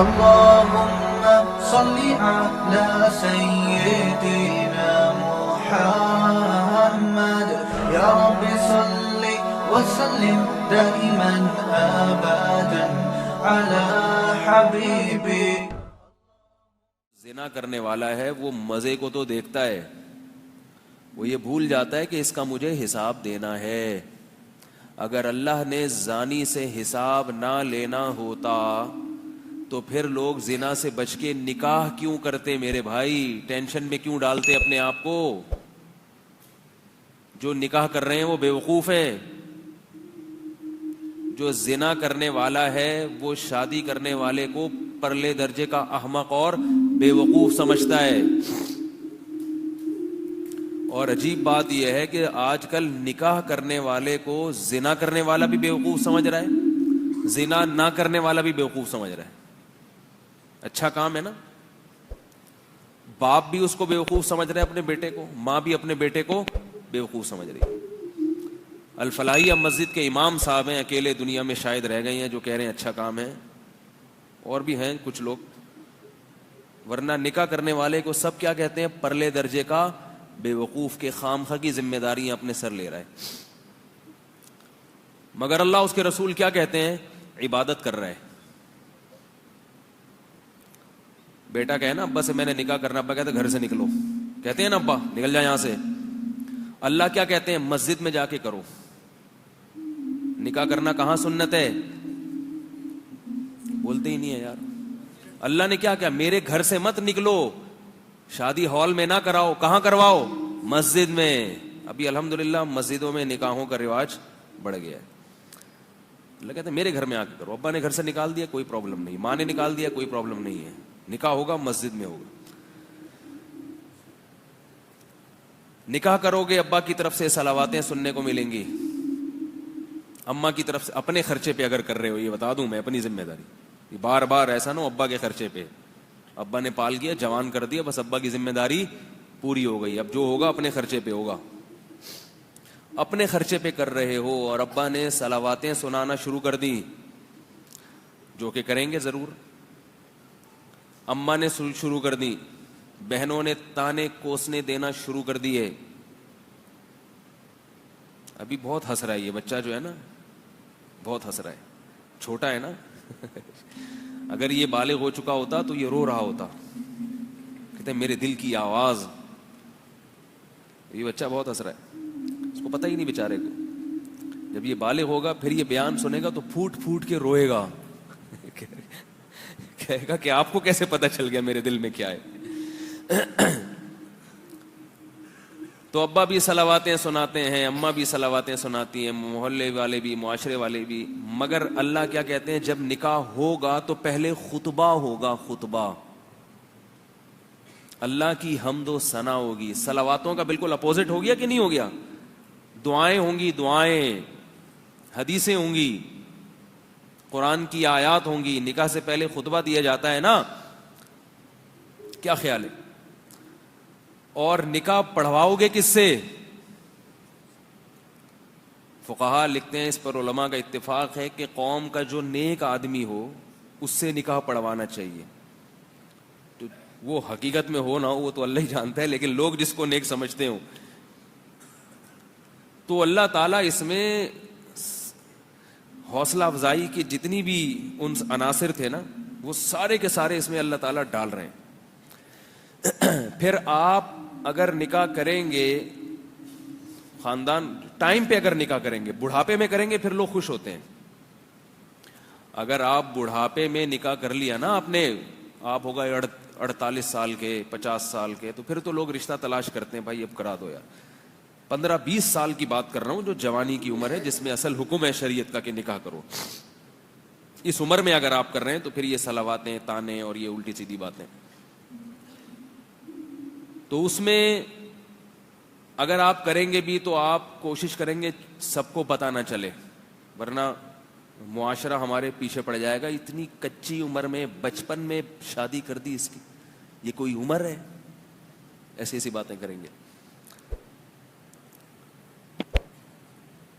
اللهم صل على سيدنا محمد يا رب صل وسلم دائما ابدا على حبيبي. زنا کرنے والا ہے وہ مزے کو تو دیکھتا ہے, وہ یہ بھول جاتا ہے کہ اس کا مجھے حساب دینا ہے. اگر اللہ نے زانی سے حساب نہ لینا ہوتا تو پھر لوگ زنا سے بچ کے نکاح کیوں کرتے؟ میرے بھائی ٹینشن میں کیوں ڈالتے اپنے آپ کو؟ جو نکاح کر رہے ہیں وہ بیوقوف ہیں. جو زنا کرنے والا ہے وہ شادی کرنے والے کو پرلے درجے کا احمق اور بیوقوف سمجھتا ہے. اور عجیب بات یہ ہے کہ آج کل نکاح کرنے والے کو زنا کرنے والا بھی بیوقوف سمجھ رہا ہے, زنا نہ کرنے والا بھی بیوقوف سمجھ رہا ہے. اچھا کام ہے نا. باپ بھی اس کو بیوقوف سمجھ رہے اپنے بیٹے کو, ماں بھی اپنے بیٹے کو بیوقوف سمجھ رہی ہے. الفلاحیہ مسجد کے امام صاحب ہیں, اکیلے دنیا میں شاید رہ گئے ہیں جو کہہ رہے ہیں اچھا کام ہے, اور بھی ہیں کچھ لوگ. ورنہ نکاح کرنے والے کو سب کیا کہتے ہیں؟ پرلے درجے کا بیوقوف کے خامخواہ کی ذمہ داریاں اپنے سر لے رہا ہے. مگر اللہ اس کے رسول کیا کہتے ہیں؟ عبادت کر رہا ہے. بیٹا کہے نا ابا سے میں نے نکاح کرنا, ابا کہتے گھر سے نکلو, کہتے ہیں نا ابا نکل جا یہاں سے. اللہ کیا کہتے ہیں؟ مسجد میں جا کے کرو. نکاح کرنا کہاں سنت ہے؟ بولتے ہی نہیں ہے یار. اللہ نے کیا میرے گھر سے مت نکلو, شادی ہال میں نہ کراؤ, کہاں کرواؤ؟ مسجد میں. ابھی الحمدللہ مسجدوں میں نکاحوں کا رواج بڑھ گیا ہے. اللہ کہتے ہیں میرے گھر میں آ کے کرو. ابا نے گھر سے نکال دیا کوئی پرابلم نہیں, ماں نے نکال دیا کوئی پرابلم نہیں ہے, نکاح ہوگا مسجد میں ہوگا. نکاح کرو گے ابا کی طرف سے صلواتیں سننے کو ملیں گی, اماں کی طرف سے اپنے خرچے پہ اگر کر رہے ہو, یہ بتا دوں میں اپنی ذمہ داری, بار بار ایسا نہ ہو ابا کے خرچے پہ. ابا نے پال گیا, جوان کر دیا, بس ابا کی ذمہ داری پوری ہو گئی, اب جو ہوگا اپنے خرچے پہ ہوگا. اپنے خرچے پہ کر رہے ہو اور ابا نے صلواتیں سنانا شروع کر دی, جو کہ کریں گے ضرور. اماں نے شروع کر دی, بہنوں نے تانے کوسنے دینا شروع کر دیے. ابھی بہت ہنس رہا ہے یہ بچہ جو ہے نا, بہت ہنس رہا ہے, چھوٹا ہے نا. اگر یہ بالغ ہو چکا ہوتا تو یہ رو رہا ہوتا, کہتے ہیں میرے دل کی آواز. یہ بچہ بہت ہنس رہا ہے, اس کو پتہ ہی نہیں بیچارے کو. جب یہ بالغ ہوگا پھر یہ بیان سنے گا تو پھوٹ پھوٹ کے روئے گا, کہے گا کہ آپ کو کیسے پتہ چل گیا میرے دل میں کیا ہے. تو ابا بھی صلواتیں سناتے ہیں, اماں بھی صلواتیں سناتی ہیں, محلے والے بھی, معاشرے والے بھی. مگر اللہ کیا کہتے ہیں؟ جب نکاح ہوگا تو پہلے خطبہ ہوگا, خطبہ. اللہ کی حمد و ثنا ہوگی. صلواتوں کا بالکل اپوزٹ ہو گیا کہ نہیں ہو گیا؟ دعائیں ہوں گی, دعائیں, حدیثیں ہوں گی, قرآن کی آیات ہوں گی. نکاح سے پہلے خطبہ دیا جاتا ہے نا, کیا خیال ہے؟ اور نکاح پڑھواؤ گے کس سے؟ فقہا لکھتے ہیں, اس پر علماء کا اتفاق ہے کہ قوم کا جو نیک آدمی ہو اس سے نکاح پڑھوانا چاہیے. تو وہ حقیقت میں ہو نہ ہو وہ تو اللہ ہی جانتا ہے, لیکن لوگ جس کو نیک سمجھتے ہوں تو اللہ تعالیٰ اس میں حوصلہ افزائی کی جتنی بھی ان عناصر تھے نا وہ سارے کے سارے اس میں اللہ تعالیٰ ڈال رہے ہیں. پھر آپ اگر نکاح کریں گے, خاندان ٹائم پہ اگر نکاح کریں گے, بڑھاپے میں کریں گے پھر لوگ خوش ہوتے ہیں. اگر آپ بڑھاپے میں نکاح کر لیا نا آپ نے, آپ ہو گئے 48 سال کے, 50 سال کے, تو پھر تو لوگ رشتہ تلاش کرتے ہیں, بھائی اب کرا دو یار. 15-20 سال کی بات کر رہا ہوں, جو جوانی کی عمر ہے جس میں اصل حکم ہے شریعت کا کہ نکاح کرو. اس عمر میں اگر آپ کر رہے ہیں تو پھر یہ صلواتیں, تانے اور یہ الٹی سیدھی باتیں. تو اس میں اگر آپ کریں گے بھی تو آپ کوشش کریں گے سب کو پتہ نہ چلے, ورنہ معاشرہ ہمارے پیچھے پڑ جائے گا. اتنی کچی عمر میں, بچپن میں شادی کر دی اس کی, یہ کوئی عمر ہے؟ ایسی ایسی باتیں کریں گے.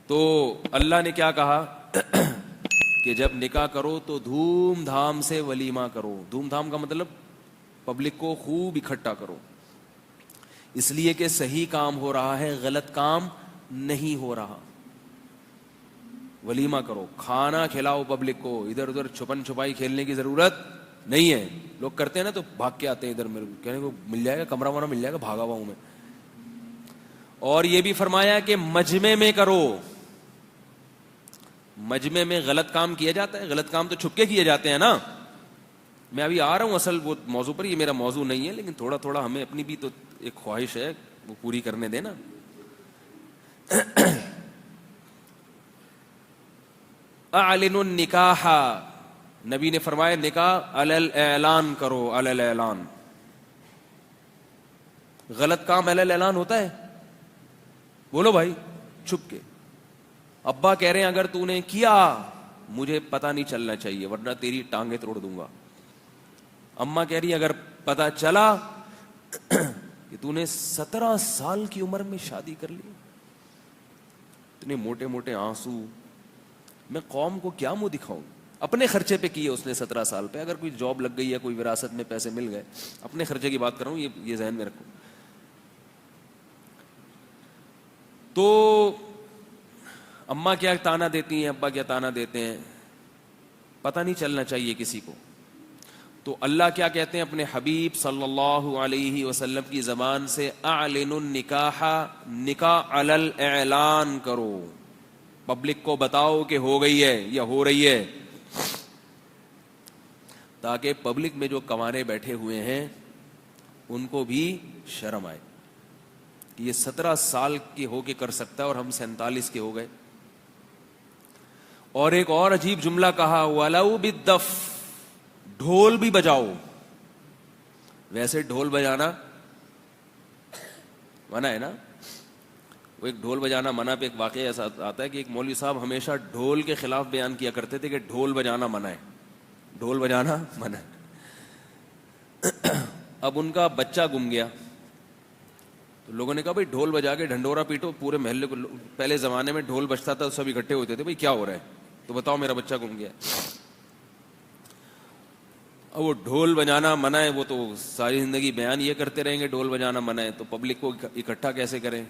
تو اللہ نے کیا کہا کہ جب نکاح کرو تو دھوم دھام سے ولیمہ کرو. دھوم دھام کا مطلب پبلک کو خوب اکٹھا کرو, اس لیے کہ صحیح کام ہو رہا ہے, غلط کام نہیں ہو رہا. ولیمہ کرو, کھانا کھلاؤ پبلک کو, ادھر ادھر چھپن چھپائی کھیلنے کی ضرورت نہیں ہے. لوگ کرتے ہیں نا تو بھاگ کے آتے ہیں ادھر, میرے کہنے کو مل جائے گا کمرہ ومرہ مل جائے گا, بھاگا ہوا ہوں میں. اور یہ بھی فرمایا کہ مجمع میں کرو. مجمع میں غلط کام کیا جاتا ہے, غلط کام تو چھپ کے کیے جاتے ہیں نا. میں ابھی آ رہا ہوں اصل وہ موضوع پر, یہ میرا موضوع نہیں ہے, لیکن تھوڑا تھوڑا ہمیں اپنی بھی تو ایک خواہش ہے وہ پوری کرنے دینا. اعلنوا النکاح, نبی نے فرمایا نکاح علی الاعلان کرو, علی الاعلان. غلط کام علی الاعلان ہوتا ہے؟ بولو بھائی, چھپ کے. ابا کہہ رہے ہیں اگر تو نے کیا مجھے پتہ نہیں چلنا چاہیے ورنہ تیری ٹانگیں توڑ دوں گا. اماں کہہ رہی ہے اگر پتہ چلا کہ تو نے 17 سال کی عمر میں شادی کر لی, اتنے موٹے موٹے آنسو, میں قوم کو کیا منہ دکھاؤں. اپنے خرچے پہ کیے اس نے 17 سال پہ, اگر کوئی جاب لگ گئی یا کوئی وراثت میں پیسے مل گئے, اپنے خرچے کی بات کر رہا ہوں, یہ ذہن میں رکھو. تو اماں کیا تانا دیتی ہیں, ابا کیا تانا دیتے ہیں, پتہ نہیں چلنا چاہیے کسی کو. تو اللہ کیا کہتے ہیں اپنے حبیب صلی اللہ علیہ وسلم کی زبان سے, اعلنوا النکاح, نکاح علی الاعلان کرو, پبلک کو بتاؤ کہ ہو گئی ہے یا ہو رہی ہے, تاکہ پبلک میں جو کنوارے بیٹھے ہوئے ہیں ان کو بھی شرم آئے کہ یہ 17 سال کے ہو کے کر سکتا ہے اور ہم 47 کے ہو گئے. اور ایک اور عجیب جملہ کہا, وَلَوْ بِالدَّفْ, ڈھول بھی بجاؤ. ویسے ڈھول بجانا منع ہے نا, وہ ایک ڈھول بجانا منع پہ ایک واقعہ ایسا آتا ہے کہ ایک مولوی صاحب ہمیشہ ڈھول کے خلاف بیان کیا کرتے تھے کہ ڈھول بجانا منع ہے, ڈھول بجانا منع ہے. اب ان کا بچہ گم گیا تو لوگوں نے کہا بھائی ڈھول بجا کے ڈھنڈورا پیٹو پورے محلے کو. پہلے زمانے میں ڈھول بجتا تھا سب اکٹھے ہوتے تھے, بھائی کیا ہو رہا ہے, تو بتاؤ میرا بچہ گم گیا. اب وہ ڈھول بجانا منع ہے, وہ تو ساری زندگی بیان یہ کرتے رہیں گے ڈھول بجانا منع ہے, تو پبلک کو اکٹھا کیسے کریں.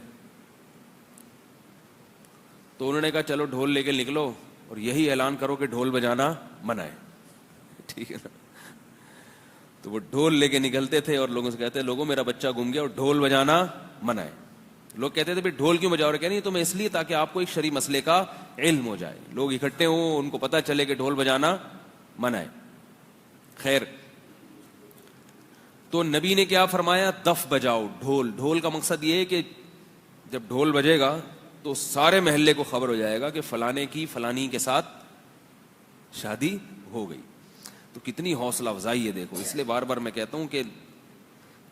تو انہوں نے کہا چلو ڈھول لے کے نکلو اور یہی اعلان کرو کہ ڈھول بجانا منع ہے. ٹھیک ہے نا. تو وہ ڈھول لے کے نکلتے تھے اور لوگوں سے کہتے لوگوں میرا بچہ گم گیا اور ڈھول بجانا منع ہے. لوگ کہتے تھے بھائی ڈھول کیوں بجاؤ رہے, کہتے ہیں تو میں اس لیے تاکہ آپ کو ایک شرعی مسئلے کا علم ہو جائے, لوگ اکٹھے ہوں ان کو پتہ چلے کہ ڈھول بجانا منع ہے. خیر, تو نبی نے کیا فرمایا, دف بجاؤ, ڈھول. ڈھول کا مقصد یہ ہے کہ جب ڈھول بجے گا تو سارے محلے کو خبر ہو جائے گا کہ فلانے کی فلانی کے ساتھ شادی ہو گئی. تو کتنی حوصلہ افزائی ہے دیکھو. اس لیے بار بار میں کہتا ہوں کہ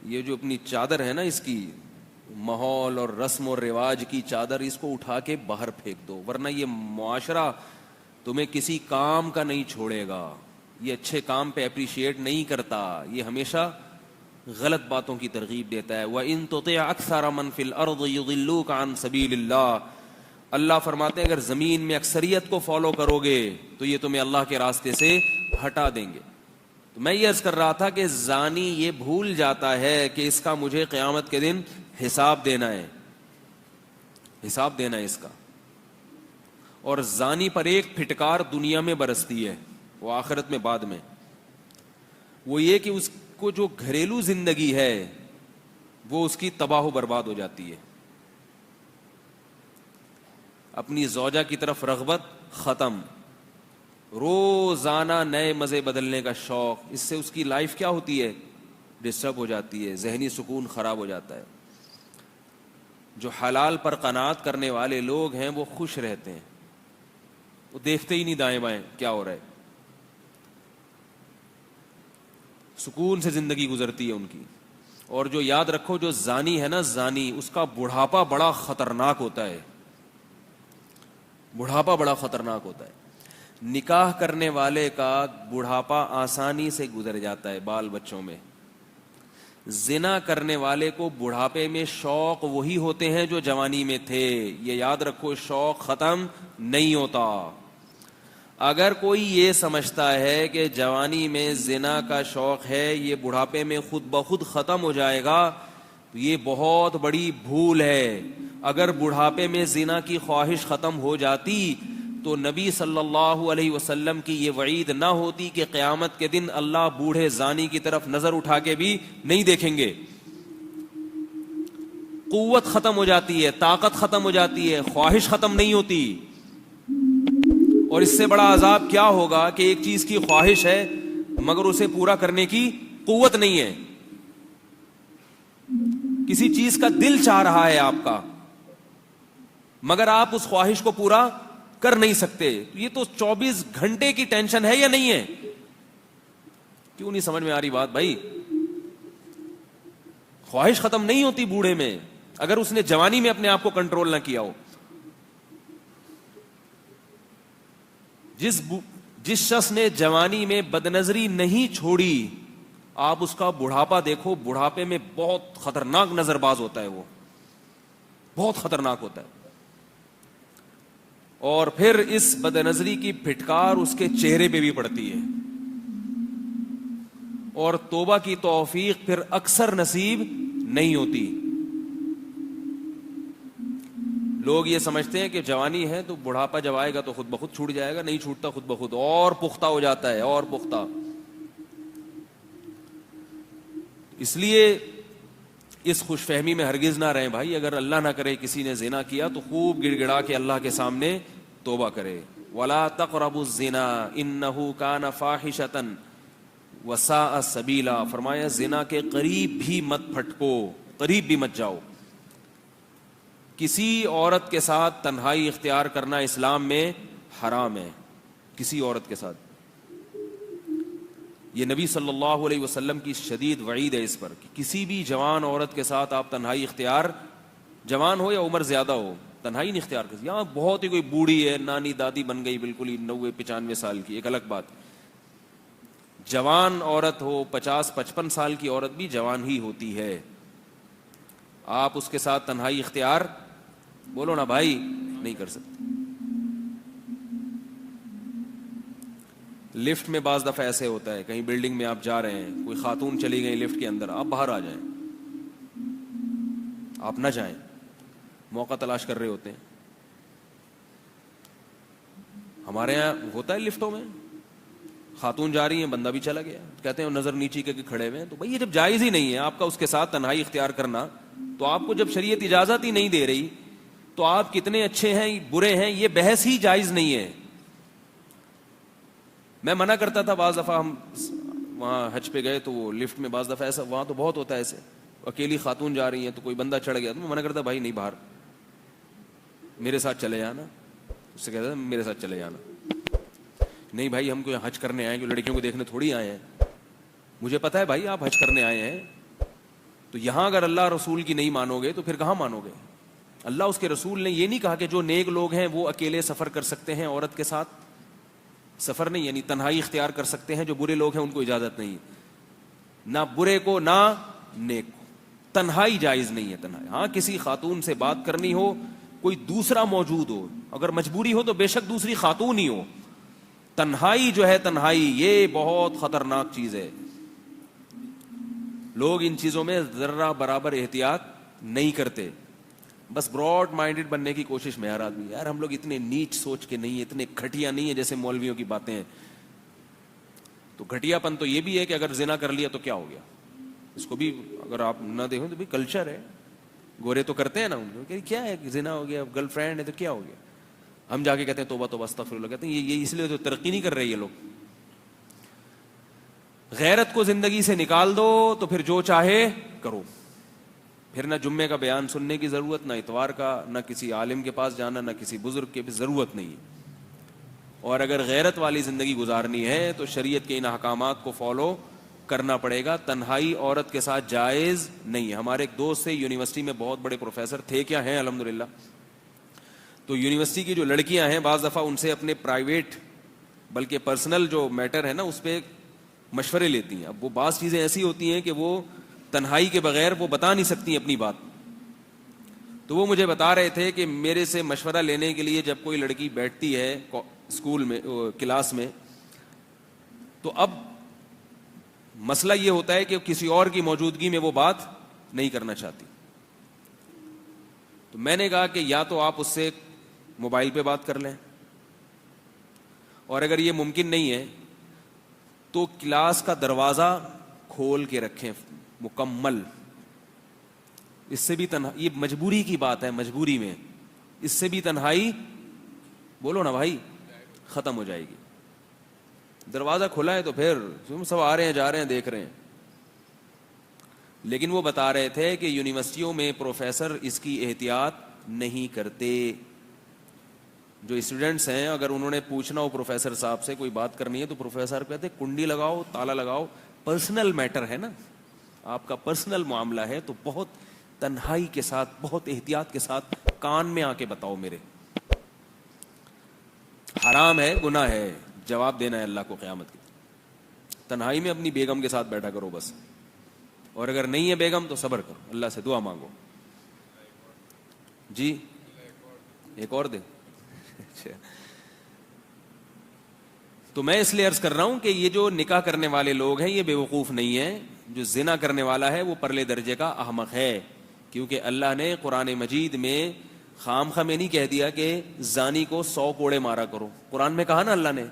یہ جو اپنی چادر ہے نا, اس کی ماحول اور رسم اور رواج کی چادر, اس کو اٹھا کے باہر پھینک دو, ورنہ یہ معاشرہ تمہیں کسی کام کا نہیں چھوڑے گا. یہ اچھے کام پہ اپریشیٹ نہیں کرتا, یہ ہمیشہ غلط باتوں کی ترغیب دیتا ہے. وَإِن تُطِعْ أَكْثَرَ مَنْ فِي الْأَرْضِ يُضِلُّوكَ عَنْ سَبِيلِ اللَّهِ, اللہ فرماتے ہیں اگر زمین میں اکثریت کو فالو کرو گے تو یہ تمہیں اللہ کے راستے سے ہٹا دیں گے. تو میں یہ عرض کر رہا تھا کہ زانی یہ بھول جاتا ہے کہ اس کا مجھے قیامت کے دن حساب دینا ہے, حساب دینا ہے اس کا. اور زانی پر ایک پھٹکار دنیا میں برستی ہے, وہ آخرت میں بعد میں, وہ یہ کہ اس کو جو گھریلو زندگی ہے وہ اس کی تباہ و برباد ہو جاتی ہے. اپنی زوجہ کی طرف رغبت ختم, روزانہ نئے مزے بدلنے کا شوق, اس سے اس کی لائف کیا ہوتی ہے, ڈسٹرب ہو جاتی ہے, ذہنی سکون خراب ہو جاتا ہے. جو حلال پر قناعت کرنے والے لوگ ہیں وہ خوش رہتے ہیں, وہ دیکھتے ہی نہیں دائیں بائیں کیا ہو رہا ہے, سکون سے زندگی گزرتی ہے ان کی. اور جو یاد رکھو جو زانی ہے نا, زانی, اس کا بڑھاپا بڑا خطرناک ہوتا ہے, بڑھاپا بڑا خطرناک ہوتا ہے. نکاح کرنے والے کا بڑھاپا آسانی سے گزر جاتا ہے بال بچوں میں. زنا کرنے والے کو بڑھاپے میں شوق وہی ہوتے ہیں جو جوانی میں تھے. یہ یاد رکھو, شوق ختم نہیں ہوتا. اگر کوئی یہ سمجھتا ہے کہ جوانی میں زنا کا شوق ہے یہ بڑھاپے میں خود بخود ختم ہو جائے گا تو یہ بہت بڑی بھول ہے. اگر بڑھاپے میں زنا کی خواہش ختم ہو جاتی تو نبی صلی اللہ علیہ وسلم کی یہ وعید نہ ہوتی کہ قیامت کے دن اللہ بوڑھے زانی کی طرف نظر اٹھا کے بھی نہیں دیکھیں گے. قوت ختم ہو جاتی ہے, طاقت ختم ہو جاتی ہے, خواہش ختم نہیں ہوتی. اور اس سے بڑا عذاب کیا ہوگا کہ ایک چیز کی خواہش ہے مگر اسے پورا کرنے کی قوت نہیں ہے. کسی چیز کا دل چاہ رہا ہے آپ کا مگر آپ اس خواہش کو پورا کر نہیں سکتے. یہ تو 24 گھنٹے کی ٹینشن ہے یا نہیں ہے؟ کیوں نہیں سمجھ میں آ رہی بات بھائی؟ خواہش ختم نہیں ہوتی بوڑھے میں اگر اس نے جوانی میں اپنے آپ کو کنٹرول نہ کیا ہو. جس شخص نے جوانی میں بدنظری نہیں چھوڑی, آپ اس کا بڑھاپا دیکھو, بڑھاپے میں بہت خطرناک نظر باز ہوتا ہے, وہ بہت خطرناک ہوتا ہے. اور پھر اس بدنظری کی پھٹکار اس کے چہرے پہ بھی پڑتی ہے, اور توبہ کی توفیق پھر اکثر نصیب نہیں ہوتی. لوگ یہ سمجھتے ہیں کہ جوانی ہے تو بڑھاپا جب آئے گا تو خود بخود چھوٹ جائے گا. نہیں چھوٹتا, خود بخود اور پختہ ہو جاتا ہے, اور پختہ. اس لیے اس خوش فہمی میں ہرگز نہ رہیں بھائی. اگر اللہ نہ کرے کسی نے زنا کیا تو خوب گڑ گڑا کے اللہ کے سامنے توبہ کرے. وَلَا تَقْرَبُوا الزِّنَا إِنَّهُ كَانَ فَاحِشَةً وَسَاءَ سَبِيلًا. فرمایا زنا کے قریب بھی مت پھٹکو, قریب بھی مت جاؤ. کسی عورت کے ساتھ تنہائی اختیار کرنا اسلام میں حرام ہے. کسی عورت کے ساتھ, یہ نبی صلی اللہ علیہ وسلم کی شدید وعید ہے اس پر کہ کسی بھی جوان عورت کے ساتھ آپ تنہائی اختیار, جوان ہو یا عمر زیادہ ہو, تنہائی نہیں اختیار کر. یہاں بہت ہی کوئی بوڑھی ہے, نانی دادی بن گئی بالکل ہی 90-95 سال کی, ایک الگ بات. جوان عورت ہو, 50-55 سال کی عورت بھی جوان ہی ہوتی ہے. آپ اس کے ساتھ تنہائی اختیار, بولو نا بھائی, نہیں کر سکتے. لفٹ میں بعض دفعہ ایسے ہوتا ہے, کہیں بلڈنگ میں آپ جا رہے ہیں, کوئی خاتون چلی گئی لفٹ کے اندر, آپ باہر آ جائیں, آپ نہ جائیں, موقع تلاش کر رہے ہوتے ہیں. ہمارے یہاں ہوتا ہے لفٹوں میں خاتون جا رہی ہیں, بندہ بھی چلا گیا, کہتے ہیں نظر نیچی کے کھڑے ہوئے ہیں. تو بھائی یہ جب جائز ہی نہیں ہے آپ کا اس کے ساتھ تنہائی اختیار کرنا, تو آپ کو جب شریعت اجازت ہی نہیں دے رہی تو آپ کتنے اچھے ہیں برے ہیں یہ بحث ہی جائز نہیں ہے. میں منع کرتا تھا بعض دفعہ, ہم وہاں حج پہ گئے تو وہ لفٹ میں بعض دفعہ ایسا, وہاں تو بہت ہوتا ہے ایسے, اکیلی خاتون جا رہی ہیں تو کوئی بندہ چڑھ گیا تو میں منع کرتا, بھائی نہیں, باہر میرے ساتھ چلے جانا. اس سے کہتا تھا میرے ساتھ چلے جانا. نہیں بھائی, ہم کو حج کرنے آئے ہیں, لڑکیوں کو دیکھنے تھوڑی آئے ہیں. مجھے پتا ہے بھائی آپ حج کرنے آئے ہیں, تو یہاں اگر اللہ رسول کی نہیں مانو گے تو پھر کہاں مانو گے؟ اللہ اس کے رسول نے یہ نہیں کہا کہ جو نیک لوگ ہیں وہ اکیلے سفر کر سکتے ہیں, عورت کے ساتھ سفر نہیں, یعنی تنہائی اختیار کر سکتے ہیں. جو برے لوگ ہیں ان کو اجازت نہیں, نہ برے کو نہ نیک کو, تنہائی جائز نہیں ہے. تنہائی, ہاں کسی خاتون سے بات کرنی ہو, کوئی دوسرا موجود ہو, اگر مجبوری ہو تو بے شک دوسری خاتون ہی ہو. تنہائی جو ہے, تنہائی یہ بہت خطرناک چیز ہے. لوگ ان چیزوں میں ذرہ برابر احتیاط نہیں کرتے, بس براڈ مائنڈڈ بننے کی کوشش میں ہر آدمی. یار ہم لوگ اتنے نیچ سوچ کے نہیں, اتنے گھٹیا نہیں ہے جیسے مولویوں کی باتیں ہیں. تو گھٹیا پن تو یہ بھی ہے کہ اگر زنا کر لیا تو کیا ہو گیا, اس کو بھی اگر آپ نہ دیکھیں تو بھی کلچر ہے. گورے تو کرتے ہیں نا, ان کو کہ کیا ہے, زنا ہو گیا, گرل فرینڈ ہے تو کیا ہو گیا. ہم جا کے کہتے ہیں توبہ توبہ استغفر اللہ, کہتے ہیں یہ اس لیے تو ترقی نہیں کر رہے یہ لوگ. غیرت کو زندگی سے نکال دو تو پھر جو چاہے کرو. پھر نہ جمعے کا بیان سننے کی ضرورت, نہ اتوار کا, نہ کسی عالم کے پاس جانا, نہ کسی بزرگ کے بھی ضرورت نہیں. اور اگر غیرت والی زندگی گزارنی ہے تو شریعت کے ان احکامات کو فالو کرنا پڑے گا. تنہائی عورت کے ساتھ جائز نہیں ہے. ہمارے ایک دوست سے یونیورسٹی میں بہت بڑے پروفیسر تھے, کیا ہیں الحمدللہ, تو یونیورسٹی کی جو لڑکیاں ہیں بعض دفعہ ان سے اپنے پرائیویٹ بلکہ پرسنل جو میٹر ہے نا اس پہ مشورے لیتی ہیں. اب وہ بعض چیزیں ایسی ہوتی ہیں کہ وہ تنہائی کے بغیر وہ بتا نہیں سکتی اپنی بات. تو وہ مجھے بتا رہے تھے کہ میرے سے مشورہ لینے کے لیے جب کوئی لڑکی بیٹھتی ہے اسکول میں کلاس میں، تو اب مسئلہ یہ ہوتا ہے کہ کسی اور کی موجودگی میں وہ بات نہیں کرنا چاہتی. تو میں نے کہا کہ یا تو آپ اس سے موبائل پہ بات کر لیں، اور اگر یہ ممکن نہیں ہے تو کلاس کا دروازہ کھول کے رکھیں مکمل. اس سے بھی یہ مجبوری کی بات ہے، مجبوری میں اس سے بھی تنہائی، بولو نا بھائی، ختم ہو جائے گی. دروازہ کھلا ہے تو پھر سب آ رہے ہیں جا رہے ہیں دیکھ رہے ہیں. لیکن وہ بتا رہے تھے کہ یونیورسٹیوں میں پروفیسر اس کی احتیاط نہیں کرتے. جو اسٹوڈنٹس ہیں اگر انہوں نے پوچھنا ہو پروفیسر صاحب سے کوئی بات کرنی ہے تو پروفیسر کہتے کنڈی لگاؤ، تالا لگاؤ، پرسنل میٹر ہے نا، آپ کا پرسنل معاملہ ہے تو بہت تنہائی کے ساتھ، بہت احتیاط کے ساتھ کان میں آ کے بتاؤ میرے. حرام ہے، گناہ ہے، جواب دینا ہے اللہ کو قیامت کی. تنہائی میں اپنی بیگم کے ساتھ بیٹھا کرو بس، اور اگر نہیں ہے بیگم تو صبر کرو، اللہ سے دعا مانگو. جی ایک اور دے. اچھا، تو میں اس لیے عرض کر رہا ہوں کہ یہ جو نکاح کرنے والے لوگ ہیں یہ بے وقوف نہیں ہیں. جو زنا کرنے والا ہے وہ پرلے درجے کا احمق ہے، کیونکہ اللہ نے قرآن مجید میں خام خواہ میں نہیں کہہ دیا کہ زانی کو 100 کوڑے مارا کرو. قرآن میں کہا نا اللہ نے،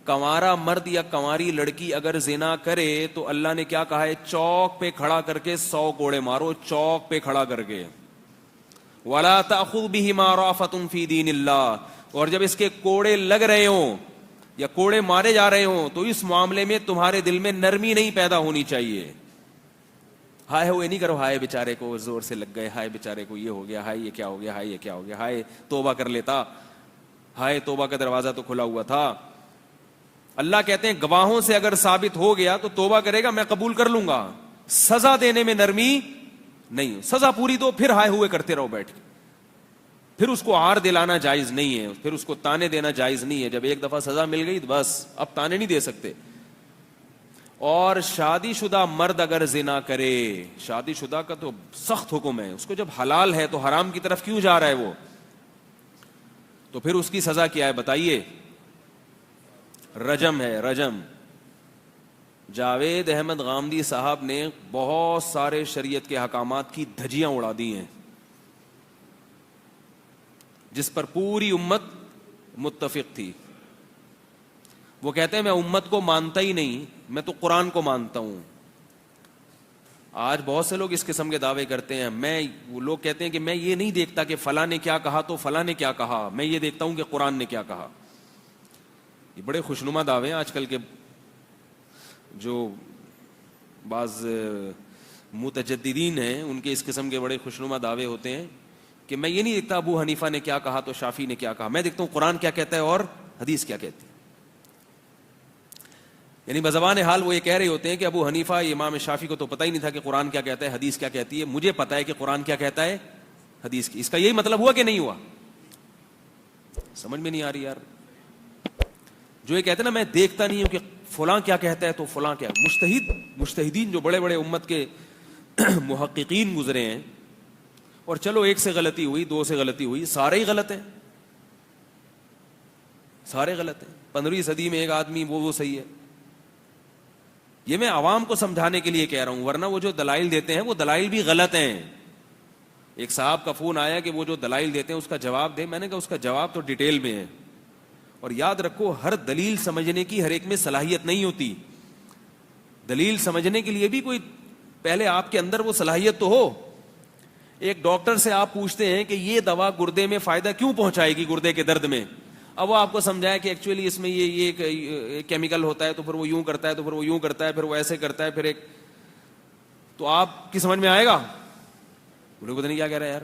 کنوارا مرد یا کنواری لڑکی اگر زنا کرے تو اللہ نے کیا کہا ہے، چوک پہ کھڑا کر کے 100 کوڑے مارو، چوک پہ کھڑا کر کے. وَلَا تَأْخُذْ بِهِمَا رَأْفَةٌ فِي دِينِ اللَّهِ، اور جب اس کے کوڑے لگ رہے ہوں یا کوڑے مارے جا رہے ہوں تو اس معاملے میں تمہارے دل میں نرمی نہیں پیدا ہونی چاہیے. ہائے ہوئے نہیں کرو، ہائے بیچارے کو زور سے لگ گئے، ہائے بیچارے کو یہ ہو گیا، ہائے یہ کیا ہو گیا، ہائے یہ کیا ہو گیا، ہائے توبہ کر لیتا، ہائے توبہ کا دروازہ تو کھلا ہوا تھا. اللہ کہتے ہیں گواہوں سے اگر ثابت ہو گیا تو توبہ کرے گا، میں قبول کر لوں گا. سزا دینے میں نرمی نہیں، سزا پوری دو، پھر ہائے ہوئے کرتے رہو بیٹھ کے. پھر اس کو عار دلانا جائز نہیں ہے، پھر اس کو تانے دینا جائز نہیں ہے. جب ایک دفعہ سزا مل گئی تو بس اب تانے نہیں دے سکتے. اور شادی شدہ مرد اگر زنا کرے، شادی شدہ کا تو سخت حکم ہے، اس کو جب حلال ہے تو حرام کی طرف کیوں جا رہا ہے وہ؟ تو پھر اس کی سزا کیا ہے بتائیے؟ رجم ہے، رجم. جاوید احمد غامدی صاحب نے بہت سارے شریعت کے احکامات کی دھجیاں اڑا دی ہیں جس پر پوری امت متفق تھی. وہ کہتے ہیں میں امت کو مانتا ہی نہیں، میں تو قرآن کو مانتا ہوں. آج بہت سے لوگ اس قسم کے دعوے کرتے ہیں. وہ لوگ کہتے ہیں کہ میں یہ نہیں دیکھتا کہ فلاں نے کیا کہا تو فلاں نے کیا کہا، میں یہ دیکھتا ہوں کہ قرآن نے کیا کہا. یہ بڑے خوشنما دعوے ہیں آج کل کے. جو بعض متجددین ہیں ان کے اس قسم کے بڑے خوشنما دعوے ہوتے ہیں کہ میں یہ نہیں دیکھتا ابو حنیفہ نے کیا کہا تو شافعی نے کیا کہا، میں دیکھتا ہوں قرآن کیا کہتا ہے اور حدیث کیا کہتی ہے. یعنی بزبان حال وہ یہ کہہ رہے ہوتے ہیں کہ ابو حنیفہ امام شافعی کو تو پتہ ہی نہیں تھا کہ قرآن کیا کہتا ہے، حدیث کیا کہتی ہے. مجھے پتہ ہے کہ قرآن کیا کہتا ہے، حدیث کی. اس کا یہی مطلب ہوا کہ نہیں ہوا؟ سمجھ میں نہیں آ رہی یار. جو یہ کہتے ہیں نا میں دیکھتا نہیں ہوں کہ فلاں کیا کہتا ہے تو فلاں کیا. مجتہدین جو بڑے بڑے امت کے محققین گزرے ہیں، اور چلو ایک سے غلطی ہوئی، دو سے غلطی ہوئی، سارے ہی غلط ہیں، سارے غلط ہیں. 15ویں صدی میں ایک آدمی وہ صحیح ہے. یہ میں عوام کو سمجھانے کے لیے کہہ رہا ہوں، ورنہ وہ جو دلائل دیتے ہیں وہ دلائل بھی غلط ہیں. ایک صاحب کا فون آیا کہ وہ جو دلائل دیتے ہیں اس کا جواب دے. میں نے کہا اس کا جواب تو ڈیٹیل میں ہے، اور یاد رکھو ہر دلیل سمجھنے کی ہر ایک میں صلاحیت نہیں ہوتی. دلیل سمجھنے کے لیے بھی کوئی پہلے آپ کے اندر وہ صلاحیت تو ہو. ایک ڈاکٹر سے آپ پوچھتے ہیں کہ یہ دوا گردے میں فائدہ کیوں پہنچائے گی، گردے کے درد میں. اب وہ آپ کو سمجھایا کہ ایکچولی اس میں یہ کیمیکل ہوتا ہے تو پھر وہ یوں کرتا ہے، تو پھر وہ یوں کرتا ہے، پھر وہ ایسے کرتا ہے، پھر ایک تو آپ کی سمجھ میں آئے گا؟ بولے پتہ نہیں کیا کہہ رہا ہے یار.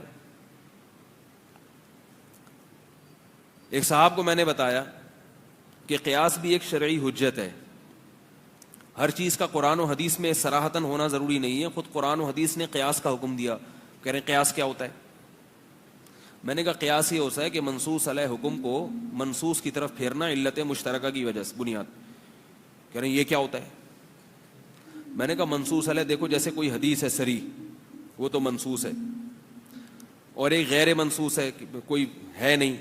ایک صاحب کو میں نے بتایا کہ قیاس بھی ایک شرعی حجت ہے. ہر چیز کا قرآن و حدیث میں صراحتاً ہونا ضروری نہیں ہے. خود قرآن و حدیث نے قیاس کا حکم دیا. کہہ رہے ہیں قیاس کیا ہوتا ہے؟ میں نے کہا قیاس یہ ہوتا ہے کہ منصوص علیہ حکم کو منصوص کی طرف پھیرنا علت مشترکہ کی وجہ سے بنیاد. کہہ رہے ہیں یہ کیا ہوتا ہے؟ میں نے کہا منصوص علیہ دیکھو جیسے کوئی حدیث ہے صریح، وہ تو منصوص ہے، اور ایک غیر منصوص ہے کوئی ہے نہیں.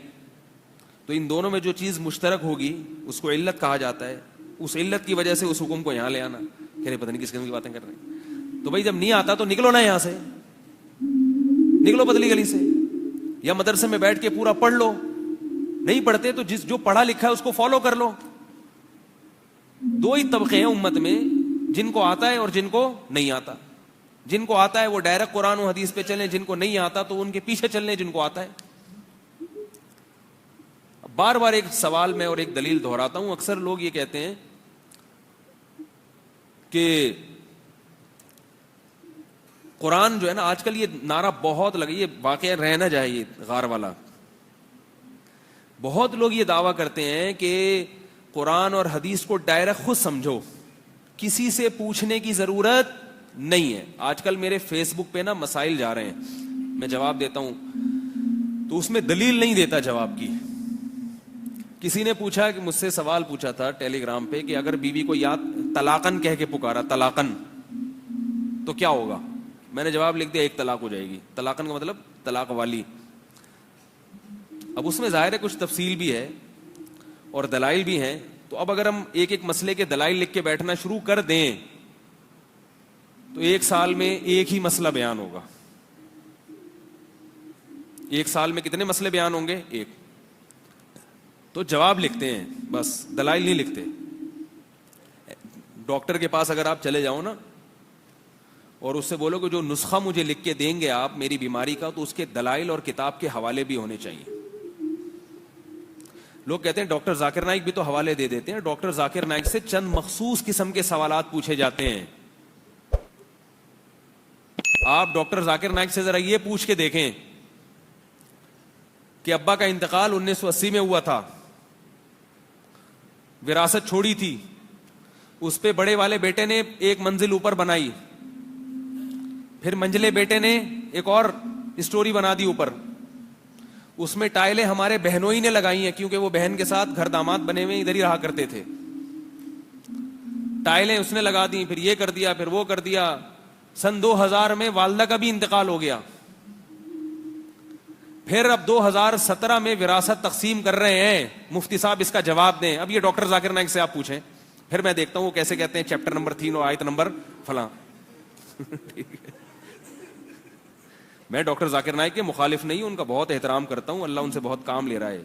تو ان دونوں میں جو چیز مشترک ہوگی اس کو علت کہا جاتا ہے. اس علت کی وجہ سے اس حکم کو یہاں لے آنا. کہہ رہے پتہ نہیں کس قسم کی باتیں کر رہے ہیں. تو بھائی جب نہیں آتا تو نکلو نا یہاں سے, نکلو پتلی گلی سے, یا مدرسے میں بیٹھ کے پورا پڑھ لو. نہیں پڑھتے تو جو پڑھا لکھا ہے اس کو فالو کر لو. دو ہی طبقے ہیں امت میں, جن کو آتا ہے اور جن کو نہیں آتا. جن کو آتا ہے وہ ڈائریکٹ قرآن و حدیث پہ چلیں, جن کو نہیں آتا تو ان کے پیچھے چلنے جن کو آتا ہے. بار بار ایک سوال میں اور ایک دلیل دہراتا ہوں. اکثر لوگ یہ کہتے ہیں کہ قرآن جو ہے نا, آج کل یہ نعرہ بہت لگا, یہ واقعہ رہ نہ جائے یہ غار والا. بہت لوگ یہ دعویٰ کرتے ہیں کہ قرآن اور حدیث کو ڈائریکٹ خود سمجھو, کسی سے پوچھنے کی ضرورت نہیں ہے. آج کل میرے فیس بک پہ نا مسائل جا رہے ہیں, میں جواب دیتا ہوں تو اس میں دلیل نہیں دیتا جواب کی. کسی نے پوچھا کہ مجھ سے سوال پوچھا تھا ٹیلی گرام پہ کہ اگر بیوی کو یاد طلاقن کہہ کے پکارا, طلاقن, تو کیا ہوگا؟ میں نے جواب لکھ دیا, ایک طلاق ہو جائے گی. طلاقن کا مطلب طلاق والی. اب اس میں ظاہر ہے کچھ تفصیل بھی ہے اور دلائل بھی ہیں. تو اب اگر ہم ایک ایک مسئلے کے دلائل لکھ کے بیٹھنا شروع کر دیں تو ایک سال میں ایک ہی مسئلہ بیان ہوگا. ایک سال میں کتنے مسئلے بیان ہوں گے؟ ایک. تو جواب لکھتے ہیں بس, دلائل نہیں لکھتے. ڈاکٹر کے پاس اگر آپ چلے جاؤ نا اور اس سے بولو کہ جو نسخہ مجھے لکھ کے دیں گے آپ میری بیماری کا, تو اس کے دلائل اور کتاب کے حوالے بھی ہونے چاہیے. لوگ کہتے ہیں ڈاکٹر ذاکر نائک بھی تو حوالے دے دیتے ہیں. ڈاکٹر ذاکر نائک سے چند مخصوص قسم کے سوالات پوچھے جاتے ہیں. آپ ڈاکٹر ذاکر نائک سے ذرا یہ پوچھ کے دیکھیں کہ ابا کا انتقال 1980 میں ہوا تھا, وراثت چھوڑی تھی, اس پہ بڑے والے بیٹے نے ایک منزل اوپر بنائی, پھر منجلے بیٹے نے ایک اور اسٹوری بنا دی اوپر, اس میں ٹائلیں ہمارے بہنوں ہی نے لگائی ہیں کیونکہ وہ بہن کے ساتھ گھر داماد بنے ہوئے ادھر ہی رہا کرتے تھے. ٹائلیں اس نے لگا دی, پھر یہ کر دیا, پھر وہ کر دیا. سن 2000 میں والدہ کا بھی انتقال ہو گیا. پھر اب 2017 میں وراثت تقسیم کر رہے ہیں, مفتی صاحب اس کا جواب دیں. اب یہ ڈاکٹر ذاکر نائک سے آپ پوچھیں, پھر میں دیکھتا ہوں وہ کیسے کہتے ہیں چیپٹر نمبر 3 اور آیت نمبر فلاں. میں ڈاکٹر ذاکر نائک کے مخالف نہیں ہوں, ان کا بہت احترام کرتا ہوں, اللہ ان سے بہت کام لے رہا ہے.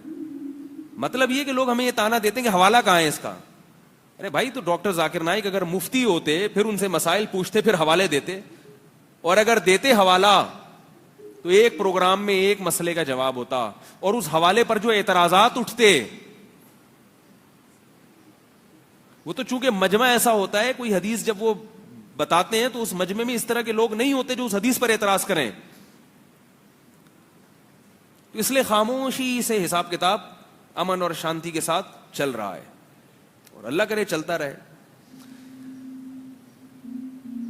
مطلب یہ کہ لوگ ہمیں یہ تانا دیتے ہیں کہ حوالہ کہاں ہے اس کا. ارے بھائی, تو ڈاکٹر ذاکر نائک اگر مفتی ہوتے پھر ان سے مسائل پوچھتے, پھر حوالے دیتے, اور اگر دیتے حوالہ تو ایک پروگرام میں ایک مسئلے کا جواب ہوتا, اور اس حوالے پر جو اعتراضات اٹھتے وہ تو چونکہ مجمع ایسا ہوتا ہے, کوئی حدیث جب وہ بتاتے ہیں تو اس مجمع میں اس طرح کے لوگ نہیں ہوتے جو اس حدیث پر اعتراض کریں. اس لیے خاموشی سے حساب کتاب امن اور شانتی کے ساتھ چل رہا ہے, اور اللہ کرے چلتا رہے.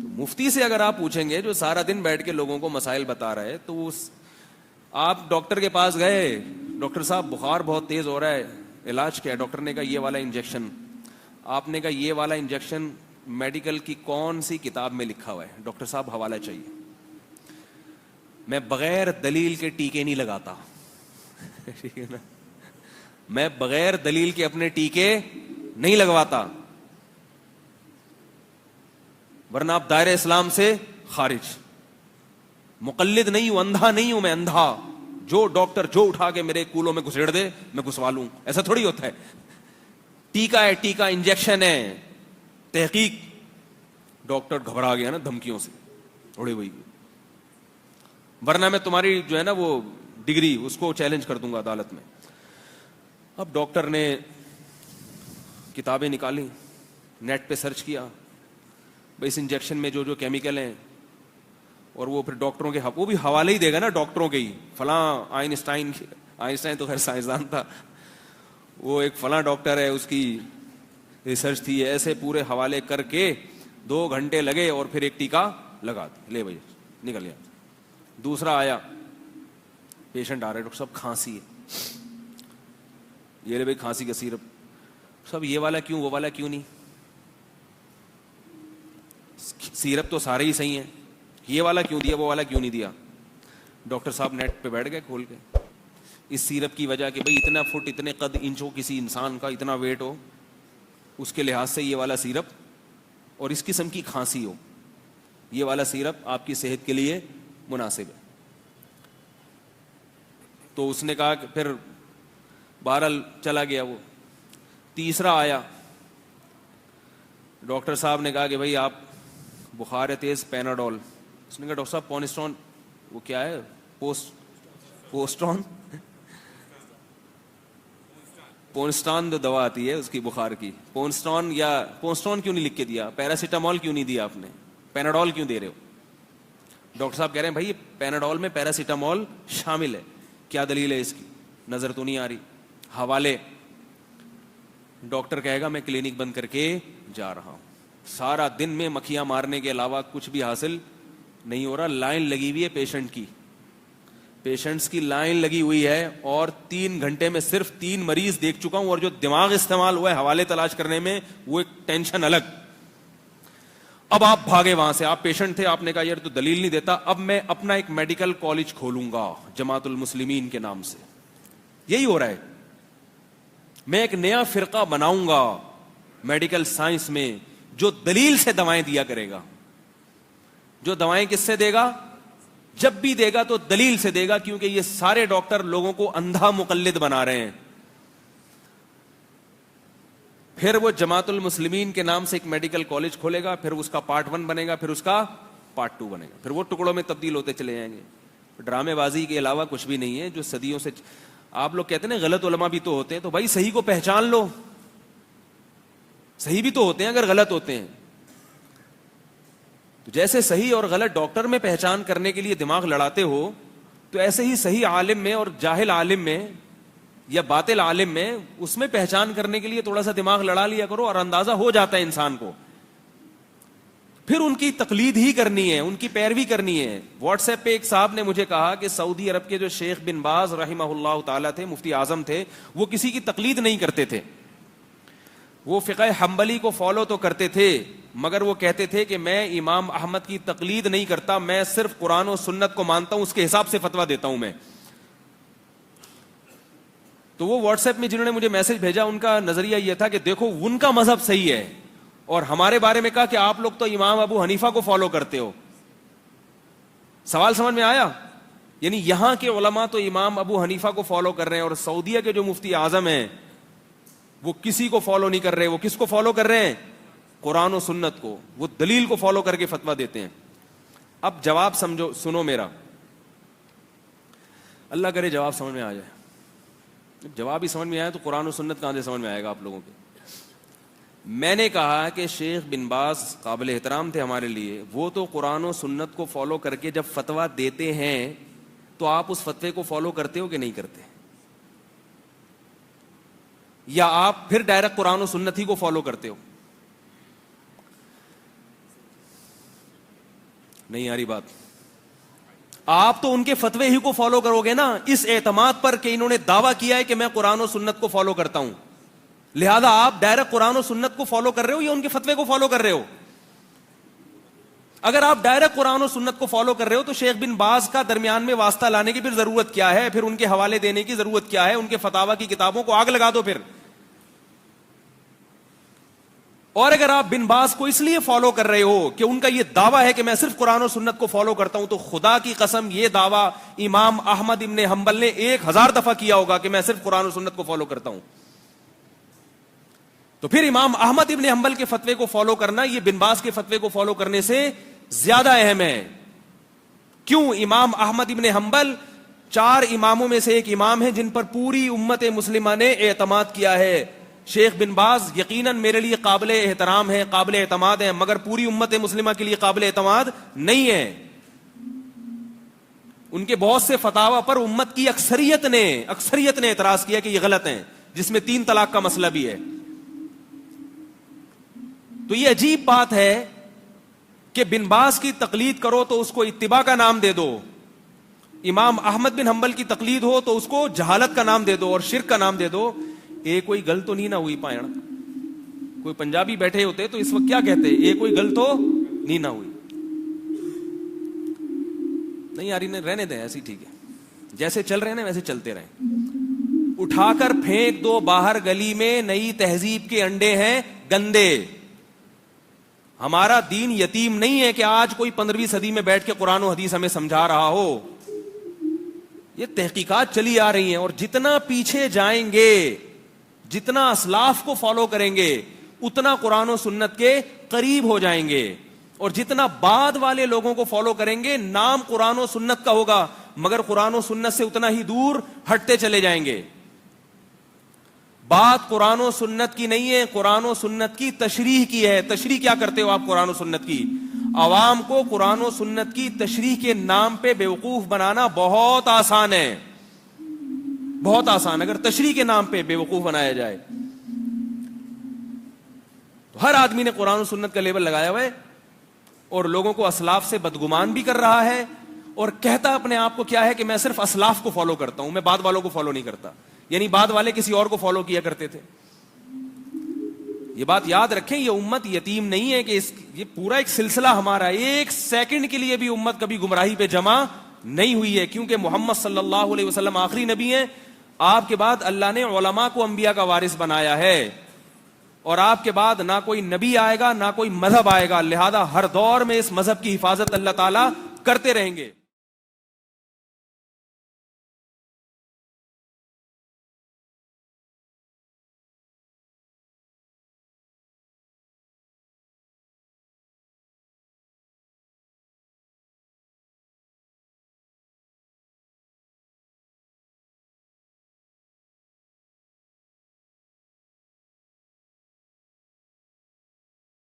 تو مفتی سے اگر آپ پوچھیں گے جو سارا دن بیٹھ کے لوگوں کو مسائل بتا رہا ہے, تو آپ ڈاکٹر کے پاس گئے, ڈاکٹر صاحب بخار بہت تیز ہو رہا ہے, علاج کیا ہے؟ ڈاکٹر نے کہا یہ والا انجیکشن. آپ نے کہا یہ والا انجیکشن میڈیکل کی کون سی کتاب میں لکھا ہوا ہے؟ ڈاکٹر صاحب حوالہ چاہیے. میں بغیر دلیل کے ٹیکے نہیں لگاتا, ٹھیک ہے نا, میں بغیر دلیل کے اپنے ٹیکے نہیں لگواتا, ورنہ آپ دائرہ اسلام سے خارج. مقلد نہیں ہوں, اندھا نہیں ہوں میں, اندھا جو ڈاکٹر جو اٹھا کے میرے کولوں میں گھسیڑ دے میں گھسوا لوں, ایسا تھوڑی ہوتا ہے. ٹیکا ہے, ٹیکا انجیکشن ہے, تحقیق. ڈاکٹر گھبرا گیا نا دھمکیوں سے, اڑے ہوئی, ورنہ میں تمہاری جو ہے نا وہ ڈگری اس کو چیلنج کر دوں گا عدالت میں. اب ڈاکٹر نے کتابیں نکالی, نیٹ پہ سرچ کیا, بھائی اس انجیکشن میں جو جو کیمیکل ہیں, اور وہ پھر ڈاکٹروں کے وہ بھی حوالے ہی دے گا نا ڈاکٹروں کے ہی, فلاں آئنسٹائن تو خیر سائنسدان تھا, وہ ایک فلاں ڈاکٹر ہے اس کی ریسرچ تھی, ایسے پورے حوالے کر کے 2 گھنٹے لگے, اور پھر ایک ٹیکا لگا دی, لے بھائی نکل گیا. دوسرا آیا, پیشنٹ آ رہا ہے, ڈاکٹر صاحب کھانسی ہے, یہ لے بھائی کھانسی کا سیرپ. صاحب یہ والا کیوں, وہ والا کیوں نہیں؟ سیرپ تو سارے ہی صحیح ہیں, یہ والا کیوں دیا, وہ والا کیوں نہیں دیا؟ ڈاکٹر صاحب نیٹ پہ بیٹھ گئے کھول کے, اس سیرپ کی وجہ کہ بھئی اتنا فٹ اتنے قد انچ ہو کسی انسان کا, اتنا ویٹ ہو, اس کے لحاظ سے یہ والا سیرپ, اور اس قسم کی کھانسی ہو, یہ والا سیرپ آپ کی صحت کے لیے مناسب ہے. تو اس نے کہا کہ پھر بہرحال چلا گیا وہ. تیسرا آیا, ڈاکٹر صاحب نے کہا کہ بھئی آپ بخار ہے تیز, پیناڈول. اس نے کہا ڈاکٹر صاحب پونسٹون, وہ کیا ہے, پونسٹان جو دوا آتی ہے اس کی بخار کی, پونسٹون کیوں نہیں لکھ کے دیا, پیراسیٹامول کیوں نہیں دیا آپ نے, پیناڈول کیوں دے رہے ہو؟ ڈاکٹر صاحب کہہ رہے ہیں بھائی پیناڈول میں پیراسیٹامول شامل ہے, کیا دلیل ہے اس کی, نظر تو نہیں آ رہی. حوالے, ڈاکٹر کہے گا میں کلینک بند کر کے جا رہا ہوں, سارا دن میں مکھیاں مارنے کے علاوہ کچھ بھی حاصل نہیں ہو رہا. لائن لگی ہوئی ہے پیشنٹس کی لائن لگی ہوئی ہے, اور 3 گھنٹے میں صرف 3 مریض دیکھ چکا ہوں, اور جو دماغ استعمال ہوا ہے حوالے تلاش کرنے میں وہ ایک ٹینشن الگ. اب آپ بھاگے وہاں سے, آپ پیشنٹ تھے, آپ نے کہا یار تو دلیل نہیں دیتا, اب میں اپنا ایک میڈیکل کالج کھولوں گا جماعت المسلمین کے نام سے. یہی ہو رہا ہے, میں ایک نیا فرقہ بناؤں گا میڈیکل سائنس میں جو دلیل سے دوائیں دیا کرے گا. جو دوائیں کس سے دے گا, جب بھی دے گا تو دلیل سے دے گا, کیونکہ یہ سارے ڈاکٹر لوگوں کو اندھا مقلد بنا رہے ہیں. پھر وہ جماعت المسلمین کے نام سے ایک میڈیکل کالج کھولے گا, پھر اس کا پارٹ 1 بنے گا, پھر اس کا پارٹ 2 بنے گا, پھر وہ ٹکڑوں میں تبدیل ہوتے چلے جائیں گے. ڈرامے بازی کے علاوہ کچھ بھی نہیں ہے جو صدیوں سے. آپ لوگ کہتے ہیں نا غلط علماء بھی تو ہوتے ہیں, تو بھائی صحیح کو پہچان لو, صحیح بھی تو ہوتے ہیں اگر غلط ہوتے ہیں. تو جیسے صحیح اور غلط ڈاکٹر میں پہچان کرنے کے لیے دماغ لڑاتے ہو, تو ایسے ہی صحیح عالم میں اور جاہل عالم میں یا باطل عالم میں, اس میں پہچان کرنے کے لیے تھوڑا سا دماغ لڑا لیا کرو, اور اندازہ ہو جاتا ہے انسان کو. پھر ان کی تقلید ہی کرنی ہے, ان کی پیروی کرنی ہے. واٹس ایپ پہ ایک صاحب نے مجھے کہا کہ سعودی عرب کے جو شیخ بن باز رحمہ اللہ تعالیٰ تھے, مفتی اعظم تھے, وہ کسی کی تقلید نہیں کرتے تھے. وہ فقہ حنبلی کو فالو تو کرتے تھے, مگر وہ کہتے تھے کہ میں امام احمد کی تقلید نہیں کرتا, میں صرف قرآن و سنت کو مانتا ہوں, اس کے حساب سے فتویٰ دیتا ہوں میں. تو وہ واٹس ایپ میں جنہوں نے مجھے میسج بھیجا, ان کا نظریہ یہ تھا کہ دیکھو ان کا مذہب صحیح ہے, اور ہمارے بارے میں کہا کہ آپ لوگ تو امام ابو حنیفہ کو فالو کرتے ہو. سوال سمجھ میں آیا؟ یعنی یہاں کے علماء تو امام ابو حنیفہ کو فالو کر رہے ہیں, اور سعودیہ کے جو مفتی اعظم ہیں وہ کسی کو فالو نہیں کر رہے. وہ کس کو فالو کر رہے ہیں؟ قرآن و سنت کو. وہ دلیل کو فالو کر کے فتویٰ دیتے ہیں. اب جواب سمجھو, سنو میرا, اللہ کرے جواب سمجھ میں آ جائے. جواب ہی سمجھ میں آیا تو قرآن و سنت کہاں سے سمجھ میں آئے گا آپ لوگوں کے. میں نے کہا کہ شیخ بن باز قابل احترام تھے ہمارے لیے, وہ تو قرآن و سنت کو فالو کر کے جب فتویٰ دیتے ہیں تو آپ اس فتوے کو فالو کرتے ہو کہ نہیں کرتے, یا آپ پھر ڈائریکٹ قرآن و سنت ہی کو فالو کرتے ہو؟ نہیں آ رہی بات. آپ تو ان کے فتوے ہی کو فالو کرو گے نا, اس اعتماد پر کہ انہوں نے دعویٰ کیا ہے کہ میں قرآن و سنت کو فالو کرتا ہوں. لہذا آپ ڈائریکٹ قرآن و سنت کو فالو کر رہے ہو یا ان کے فتوے کو فالو کر رہے ہو؟ اگر آپ ڈائریکٹ قرآن و سنت کو فالو کر رہے ہو تو شیخ بن باز کا درمیان میں واسطہ لانے کی پھر ضرورت کیا ہے, پھر ان کے حوالے دینے کی ضرورت کیا ہے, ان کے فتاوی کی کتابوں کو آگ لگا دو پھر. اور اگر آپ بن باز کو اس لیے فالو کر رہے ہو کہ ان کا یہ دعویٰ ہے کہ میں صرف قرآن و سنت کو فالو کرتا ہوں, تو خدا کی قسم یہ دعویٰ امام احمد ابن حنبل نے 1000 دفعہ کیا ہوگا کہ میں صرف قرآن و سنت کو فالو کرتا ہوں. تو پھر امام احمد ابن حنبل کے فتوے کو فالو کرنا یہ بن باز کے فتوے کو فالو کرنے سے زیادہ اہم ہے. کیوں؟ امام احمد ابن حنبل 4 اماموں میں سے ایک امام ہیں جن پر پوری امت مسلمہ نے اعتماد کیا ہے. شیخ بن باز یقیناً میرے لیے قابل احترام ہے, قابل اعتماد ہیں, مگر پوری امت مسلمہ کے لیے قابل اعتماد نہیں ہے. ان کے بہت سے فتاوی پر امت کی اکثریت نے اعتراض کیا کہ یہ غلط ہیں, جس میں 3 طلاق کا مسئلہ بھی ہے. تو یہ عجیب بات ہے کہ بن باز کی تقلید کرو تو اس کو اتباع کا نام دے دو, امام احمد بن حنبل کی تقلید ہو تو اس کو جہالت کا نام دے دو اور شرک کا نام دے دو. کوئی گل تو نہیں نہ ہوئی پائیں. کوئی پنجابی بیٹھے ہوتے تو اس وقت کیا کہتے, کوئی گل تو نہیں نہ ہوئی. نہیں یار انہیں رہنے دیں, ایسی ٹھیک ہے, جیسے چل رہے ہیں نا ویسے چلتے رہیں. اٹھا کر پھینک دو باہر گلی میں، نئی تہذیب کے انڈے ہیں گندے. ہمارا دین یتیم نہیں ہے کہ آج کوئی 15ویں صدی میں بیٹھ کے قرآن و حدیث ہمیں سمجھا رہا ہو. یہ تحقیقات چلی آ رہی ہیں، اور جتنا پیچھے جائیں گے، جتنا اسلاف کو فالو کریں گے، اتنا قرآن و سنت کے قریب ہو جائیں گے. اور جتنا بعد والے لوگوں کو فالو کریں گے، نام قرآن و سنت کا ہوگا مگر قرآن و سنت سے اتنا ہی دور ہٹتے چلے جائیں گے. بات قرآن و سنت کی نہیں ہے، قرآن و سنت کی تشریح کی ہے. تشریح کیا کرتے ہو آپ قرآن و سنت کی؟ عوام کو قرآن و سنت کی تشریح کے نام پہ بیوقوف بنانا بہت آسان ہے، بہت آسان. اگر تشریح کے نام پہ بیوقوف بنایا جائے تو ہر آدمی نے قرآن و سنت کا لیبل لگایا ہوا ہے، اور لوگوں کو اسلاف سے بدگمان بھی کر رہا ہے، اور کہتا اپنے آپ کو کیا ہے کہ میں صرف اسلاف کو فالو کرتا ہوں، میں بعد والوں کو فالو نہیں کرتا. یعنی بعد والے کسی اور کو فالو کیا کرتے تھے. یہ بات یاد رکھیں، یہ امت یتیم نہیں ہے کہ یہ پورا ایک سلسلہ ہمارا، ایک سیکنڈ کے لیے بھی امت کبھی گمراہی پہ جمع نہیں ہوئی ہے، کیونکہ محمد صلی اللہ علیہ وسلم آخری نبی ہیں. آپ کے بعد اللہ نے علماء کو انبیاء کا وارث بنایا ہے، اور آپ کے بعد نہ کوئی نبی آئے گا نہ کوئی مذہب آئے گا. لہذا ہر دور میں اس مذہب کی حفاظت اللہ تعالیٰ کرتے رہیں گے.